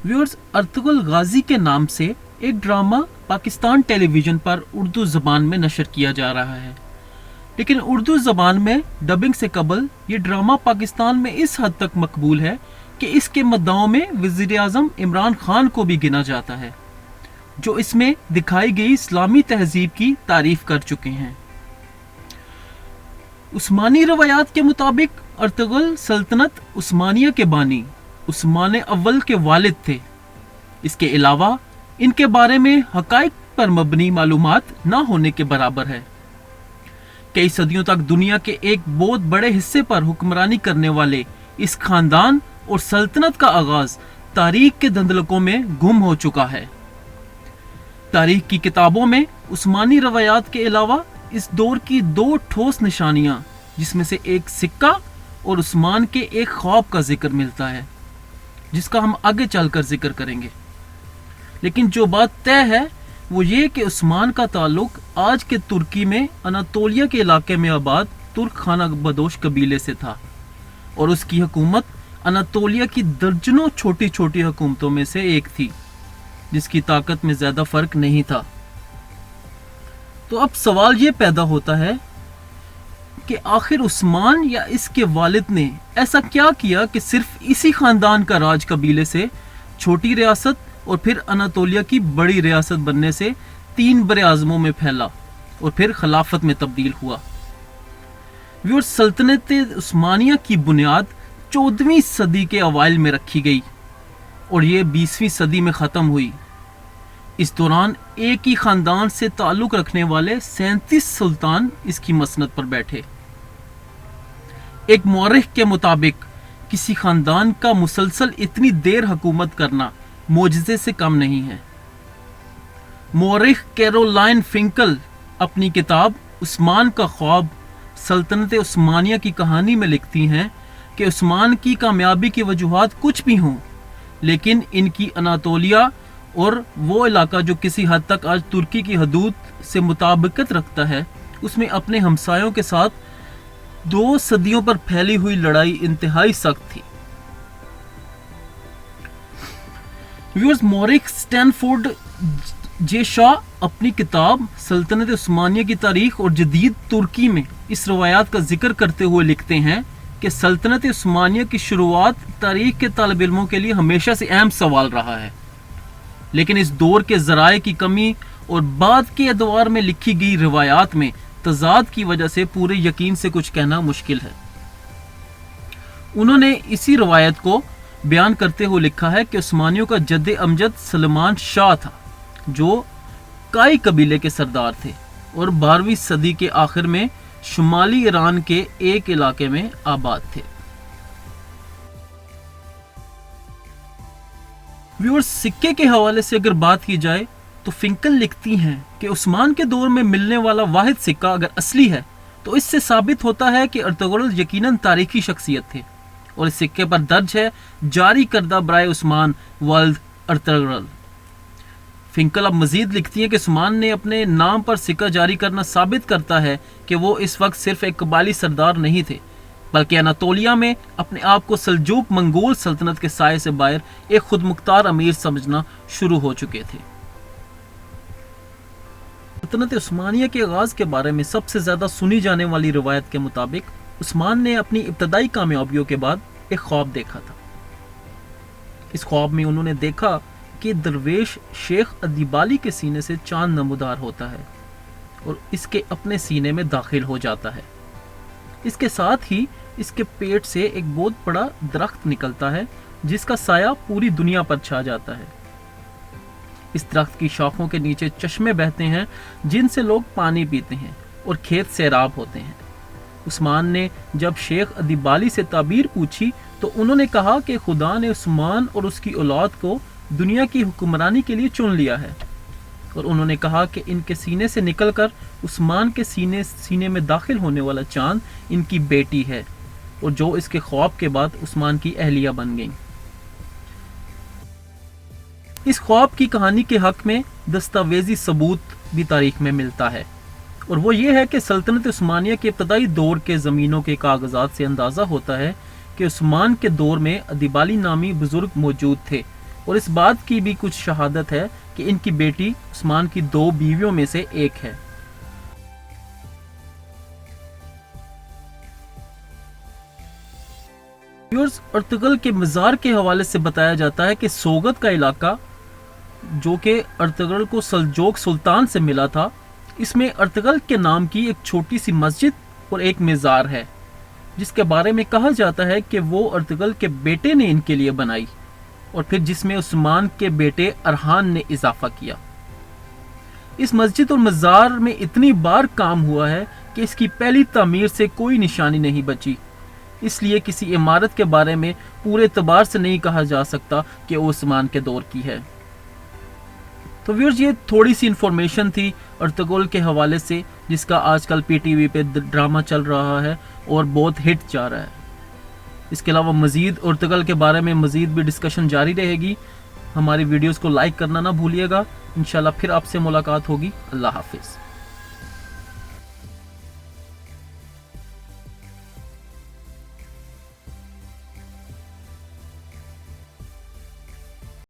Viewers, Ertugrul गाजी के नाम से एक ड्रामा पाकिस्तान टेलीविज़न पर उर्दू ज़बान में नशर किया जा रहा है, लेकिन उर्दू ज़बान में डबिंग से कबल ये ड्रामा पाकिस्तान में इस हद तक मकबूल है कि इसके मद्दाओं में वज़ीर आज़म इमरान खान को भी गिना जाता है, जो इसमें दिखाई गई इस्लामी तहजीब की तारीफ कर चुके हैं। उस्मानी रवायात के मुताबिक अर्तुगरुल सल्तनत उस्मानिया के बानी उस्मान अव्वल के वालिद थे। इसके अलावा इनके बारे में हकाइक पर मबनी मालूमात न होने के बराबर है। कई सदियों तक दुनिया के एक बहुत बड़े हिस्से पर हुक्मरानी करने वाले इस खानदान और सल्तनत का आगाज तारीख के धंधलकों में गुम हो चुका है। तारीख की किताबों में उस्मानी रवायात के अलावा इस दौर की दो ठोस निशानियां, जिसमें से एक सिक्का और उस्मान के एक ख्वाब का जिक्र मिलता है, जिसका हम आगे चलकर जिक्र करेंगे। लेकिन जो बात तय है वो ये कि उस्मान का ताल्लुक आज के तुर्की में अनातोलिया के इलाके में आबाद तुर्क खाना बदोश कबीले से था, और उसकी हुकूमत अनातोलिया की दर्जनों छोटी छोटी हुकूमतों में से एक थी, जिसकी ताकत में ज्यादा फर्क नहीं था। तो अब सवाल ये पैदा होता है कि आखिर उस्मान या इसके वालिद ने ऐसा क्या किया कि सिर्फ इसी खानदान का राज कबीले से छोटी रियासत और फिर अनातोलिया की बड़ी रियासत बनने से 3 बड़े आज़मों में फैला और फिर खिलाफत में तब्दील हुआ। व्यूअर्स, सल्तनत उस्मानिया की बुनियाद 14वीं सदी के अवाइल में रखी गई और ये 20वीं सदी में ख़त्म हुई। इस दौरान एक ही खानदान से ताल्लुक़ रखने वाले 37 सुल्तान इसकी मसनद पर बैठे। एक मौरख के मुताबिक किसी खानदान का मुसलसल इतनी देर हुकूमत करना मोजज़े से कम नहीं है। मौरख कैरोलाइन फिंकल अपनी किताब उस्मान का ख्वाब सल्तनत उस्मानिया की कहानी में लिखती हैं कि उस्मान की कामयाबी की वजूहात कुछ भी हों, लेकिन इनकी अनातोलिया और वो इलाका जो किसी हद तक आज तुर्की की हदूद से मुताबिकत रखता है, उसमें अपने हमसायों के साथ 2 सदियों पर फैली हुई लड़ाई इंतहाई सख्त थी। व्यूअर्स, मौरिक स्टैनफोर्ड जे शाह अपनी किताब सल्तनत उस्मानिया की तारीख और जदीद तुर्की में इस रवायात का जिक्र करते हुए लिखते हैं कि सल्तनत उस्मानिया की शुरुआत तारीख के तालिब इल्मों के लिए हमेशा से अहम सवाल रहा है, लेकिन इस दौर के ज़राए की कमी और बाद के अदवार में लिखी गई रिवायात में तजाद की वजह से पूरे यकीन से कुछ कहना मुश्किल है। उन्होंने इसी रवायत को बयान करते हुए लिखा है कि उस्मानियों का जद्दे अमजद सलमान शाह था, जो काई कबीले के सरदार थे और 12वीं सदी के आखिर में शुमाली ईरान के एक इलाके में आबाद थे। व्यूअर्स, सिक्के के हवाले से अगर बात की जाए तो फिंकल लिखती हैं कि उस्मान के दौर में मिलने वाला वाहिद सिक्का अगर असली है तो इससे साबित होता है कि अर्तुगरुल यकीनन तारीखी शख्सियत थे, और इस सिक्के पर दर्ज है जारी करदा बराए उस्मान वल्द अर्तुगरुल। फिंकल अब मजीद लिखती है कि उस्मान ने अपने नाम पर सिक्का जारी करना साबित करता है कि वो इस वक्त सिर्फ एक कबाली सरदार नहीं थे, बल्कि अनातोलिया में अपने आप को सल्जूक मंगोल सल्तनत के साये से बाहर एक खुद मुख्तार अमीर समझना शुरू हो चुके थे। सल्तनत उस्मानिया के आगाज के बारे में सबसे ज्यादा सुनी जाने वाली रिवायत के मुताबिक उस्मान ने अपनी इब्तदाई कामयाबियों के बाद एक ख्वाब देखा था। इस ख्वाब में उन्होंने देखा कि दरवेश शेख अदीबाली के सीने से चांद नमूदार होता है और इसके अपने सीने में दाखिल हो जाता है। इसके साथ ही इसके पेट से एक बहुत बड़ा दरख्त निकलता है, जिसका साया पूरी दुनिया पर छा जाता है। इस दरख्त की शाखों के नीचे चश्मे बहते हैं, जिनसे लोग पानी पीते हैं और खेत सैराब होते हैं। उस्मान ने जब शेख अदीबाली से ताबीर पूछी तो उन्होंने कहा कि खुदा ने उस्मान और उसकी औलाद को दुनिया की हुक्मरानी के लिए चुन लिया है, और उन्होंने कहा कि इनके सीने से निकलकर उस्मान के सीने में दाखिल होने वाला चांद इनकी बेटी है, और जो इसके ख्वाब के बाद उस्मान की अहलिया बन गई। इस ख्वाब की कहानी के हक में दस्तावेजी सबूत भी तारीख में मिलता है, और वो ये है कि सल्तनत उस्मानिया के इब्तदाई दौर के ज़मीनों के कागजात से अंदाज़ा होता है कि उस्मान के दौर में अदीबाली नामी बुजुर्ग मौजूद थे اور اس بات کی بھی کچھ شہادت ہے کہ ان کی بیٹی عثمان کی 2 بیویوں میں سے ایک ہے۔ ارطغرل کے مزار کے حوالے سے بتایا جاتا ہے کہ سوگت کا علاقہ جو کہ ارطغرل کو سلجوق سلطان سے ملا تھا، اس میں ارطغرل کے نام کی ایک چھوٹی سی مسجد اور ایک مزار ہے، جس کے بارے میں کہا جاتا ہے کہ وہ ارطغرل کے بیٹے نے ان کے لیے بنائی، اور پھر جس میں عثمان کے بیٹے ارحان نے اضافہ کیا۔ اس مسجد اور مزار میں اتنی بار کام ہوا ہے کہ اس کی پہلی تعمیر سے کوئی نشانی نہیں بچی، اس لیے کسی عمارت کے بارے میں پورے اعتبار سے نہیں کہا جا سکتا کہ وہ عثمان کے دور کی ہے۔ تو ویورز، یہ تھوڑی سی انفارمیشن تھی ارطغرل کے حوالے سے، جس کا آج کل پی ٹی وی پہ ڈرامہ چل رہا ہے اور بہت ہٹ جا رہا ہے۔ اس کے علاوہ مزید ارطغرل کے بارے میں مزید بھی ڈسکشن جاری رہے گی۔ ہماری ویڈیوز کو لائک کرنا نہ بھولیے گا۔ انشاءاللہ پھر آپ سے ملاقات ہوگی۔ اللہ حافظ۔